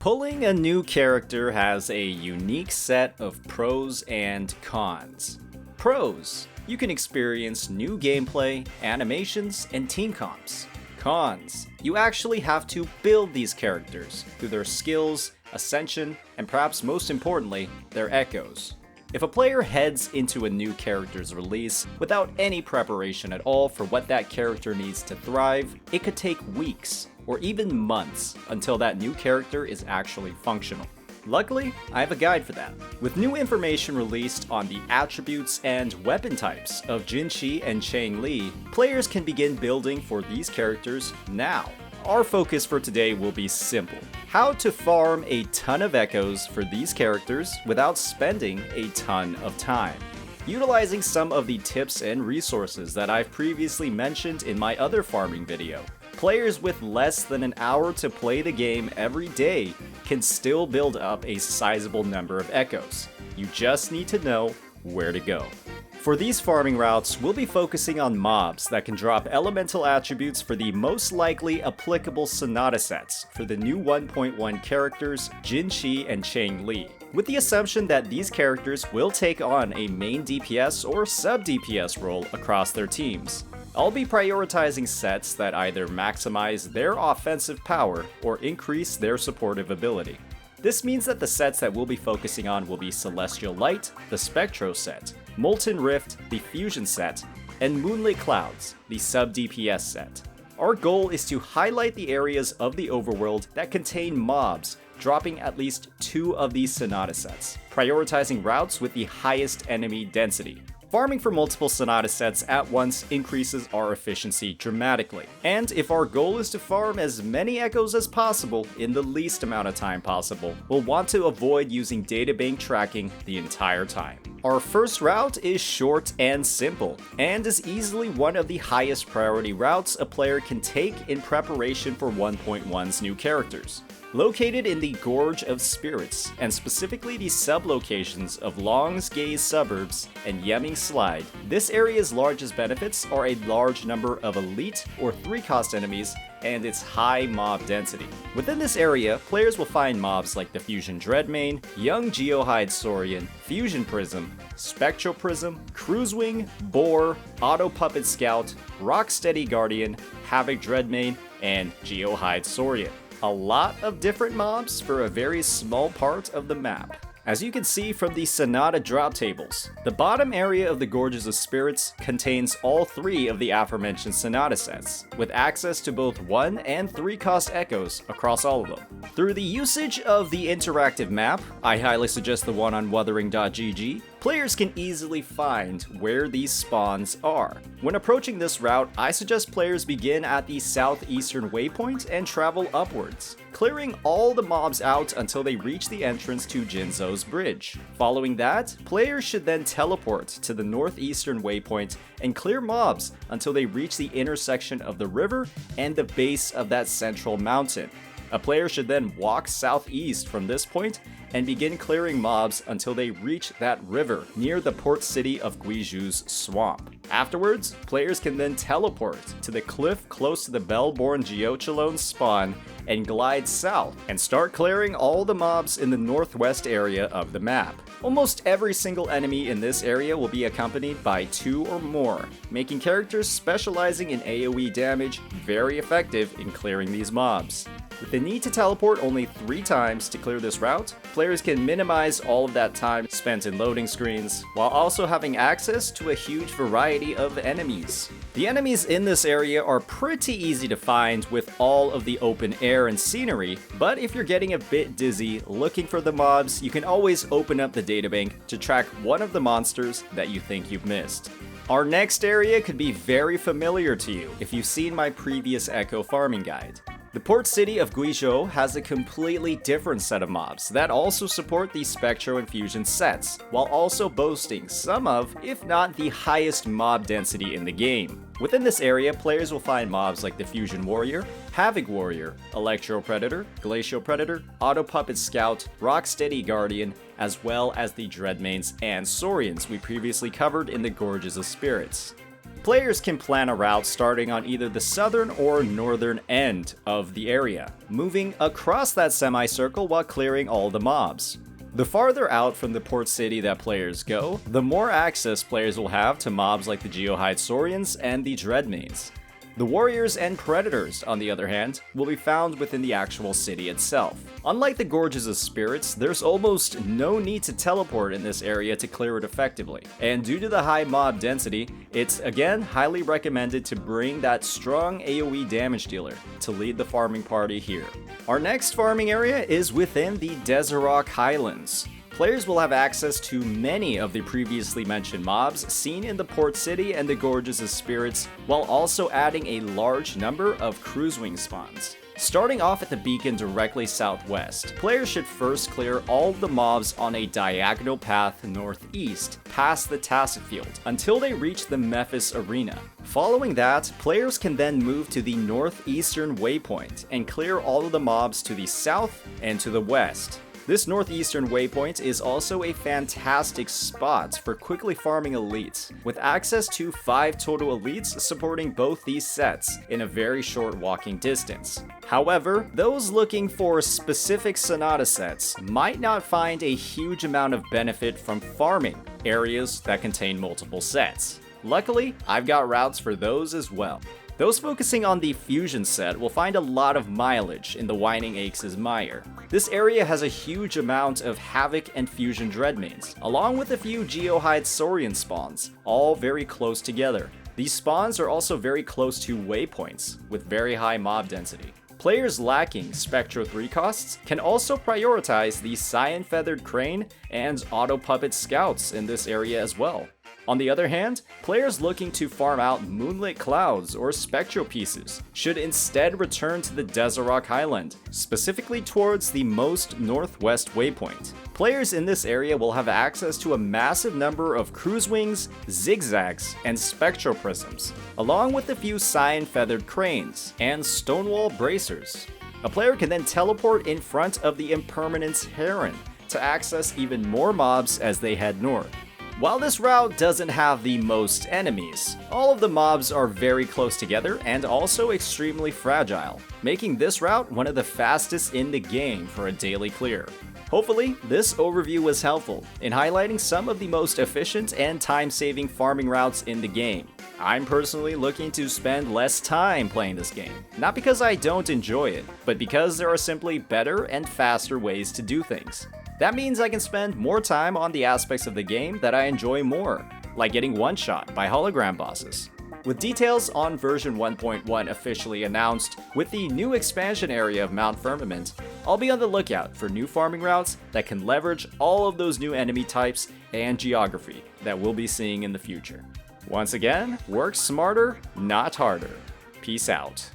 Pulling a new character has a unique set of pros and cons. Pros: you can experience new gameplay, animations, and team comps. Cons: you actually have to build these characters through their skills, ascension, and perhaps most importantly, their echoes. If a player heads into a new character's release without any preparation at all for what that character needs to thrive, it could take weeks or even months until that new character is actually functional. Luckily, I have a guide for that. With new information released on the attributes and weapon types of Jinhsi and Changli, players can begin building for these characters now. Our focus for today will be simple: how to farm a ton of echoes for these characters without spending a ton of time. Utilizing some of the tips and resources that I've previously mentioned in my other farming video, players with less than an hour to play the game every day can still build up a sizable number of echoes. You just need to know where to go. For these farming routes, we'll be focusing on mobs that can drop elemental attributes for the most likely applicable Sonata sets for the new 1.1 characters Jinhsi and Changli, with the assumption that these characters will take on a main DPS or sub-DPS role across their teams. I'll be prioritizing sets that either maximize their offensive power or increase their supportive ability. This means that the sets that we'll be focusing on will be Celestial Light, the Spectro set, Molten Rift, the Fusion set, and Moonlit Clouds, the sub-DPS set. Our goal is to highlight the areas of the overworld that contain mobs, dropping at least 2 of these Sonata sets, prioritizing routes with the highest enemy density. Farming for multiple Sonata sets at once increases our efficiency dramatically, and if our goal is to farm as many echoes as possible in the least amount of time possible, we'll want to avoid using databank tracking the entire time. Our first route is short and simple, and is easily one of the highest priority routes a player can take in preparation for 1.1's new characters. Located in the Gorge of Spirits, and specifically the sub-locations of Long's Gaze Suburbs and Yemming Slide, this area's largest benefits are a large number of elite or 3-cost enemies and its high mob density. Within this area, players will find mobs like the Fusion Dreadmane, Young Geohide Saurian, Fusion Prism, Spectral Prism, Cruisewing, Boar, Auto Puppet Scout, Rocksteady Guardian, Havoc Dreadmane, and Geohide Saurian. A lot of different mobs for a very small part of the map. As you can see from the Sonata drop tables, the bottom area of the Gorges of Spirits contains all 3 of the aforementioned Sonata sets, with access to both 1 and 3 cost echoes across all of them. Through the usage of the interactive map, I highly suggest the one on wuthering.gg, players can easily find where these spawns are. When approaching this route, I suggest players begin at the southeastern waypoint and travel upwards, clearing all the mobs out until they reach the entrance to Jinzo's bridge. Following that, players should then teleport to the northeastern waypoint and clear mobs until they reach the intersection of the river and the base of that central mountain. A player should then walk southeast from this point and begin clearing mobs until they reach that river near the port city of Guizhou's swamp. Afterwards, players can then teleport to the cliff close to the Bellborn Geochalone spawn and glide south and start clearing all the mobs in the northwest area of the map. Almost every single enemy in this area will be accompanied by 2 or more, making characters specializing in AoE damage very effective in clearing these mobs. With the need to teleport only 3 times to clear this route, players can minimize all of that time spent in loading screens, while also having access to a huge variety of enemies. The enemies in this area are pretty easy to find with all of the open air and scenery, but if you're getting a bit dizzy looking for the mobs, you can always open up the databank to track one of the monsters that you think you've missed. Our next area could be very familiar to you if you've seen my previous Echo farming guide. The port city of Guizhou has a completely different set of mobs that also support the Spectro and Fusion sets, while also boasting some of, if not the highest mob density in the game. Within this area, players will find mobs like the Fusion Warrior, Havoc Warrior, Electro Predator, Glacial Predator, Auto Puppet Scout, Rocksteady Guardian, as well as the Dreadmanes and Saurians we previously covered in the Gorges of Spirits. Players can plan a route starting on either the southern or northern end of the area, moving across that semicircle while clearing all the mobs. The farther out from the port city that players go, the more access players will have to mobs like the Geohide Saurians and the Dreadmanes. The warriors and predators, on the other hand, will be found within the actual city itself. Unlike the Gorges of Spirits, there's almost no need to teleport in this area to clear it effectively, and due to the high mob density, it's again highly recommended to bring that strong AoE damage dealer to lead the farming party here. Our next farming area is within the Desorock highlands. Players will have access to many of the previously mentioned mobs seen in the port city and the Gorges of Spirits, while also adding a large number of cruisewing spawns. Starting off at the beacon directly southwest, players should first clear all of the mobs on a diagonal path northeast past the Tacet Field until they reach the Memphis Arena. Following that, players can then move to the northeastern waypoint and clear all of the mobs to the south and to the west. This northeastern waypoint is also a fantastic spot for quickly farming elites, with access to 5 total elites supporting both these sets in a very short walking distance. However, those looking for specific Sonata sets might not find a huge amount of benefit from farming areas that contain multiple sets. Luckily, I've got routes for those as well. Those focusing on the Fusion set will find a lot of mileage in the Winding Aches' Mire. This area has a huge amount of Havoc and Fusion Dreadmanes, along with a few Geohide Saurian spawns, all very close together. These spawns are also very close to waypoints, with very high mob density. Players lacking Spectro 3 costs can also prioritize the Cyan Feathered Crane and Auto Puppet Scouts in this area as well. On the other hand, players looking to farm out Moonlit Clouds or Spectro pieces should instead return to the Desorock Highland, specifically towards the most northwest waypoint. Players in this area will have access to a massive number of Cruisewings, Zigzags, and Spectro Prisms, along with a few Cyan Feathered Cranes and Stonewall Bracers. A player can then teleport in front of the Impermanence Heron to access even more mobs as they head north. While this route doesn't have the most enemies, all of the mobs are very close together and also extremely fragile, making this route one of the fastest in the game for a daily clear. Hopefully, this overview was helpful in highlighting some of the most efficient and time-saving farming routes in the game. I'm personally looking to spend less time playing this game, not because I don't enjoy it, but because there are simply better and faster ways to do things. That means I can spend more time on the aspects of the game that I enjoy more, like getting one-shot by hologram bosses. With details on version 1.1 officially announced, with the new expansion area of Mount Firmament, I'll be on the lookout for new farming routes that can leverage all of those new enemy types and geography that we'll be seeing in the future. Once again, work smarter, not harder. Peace out.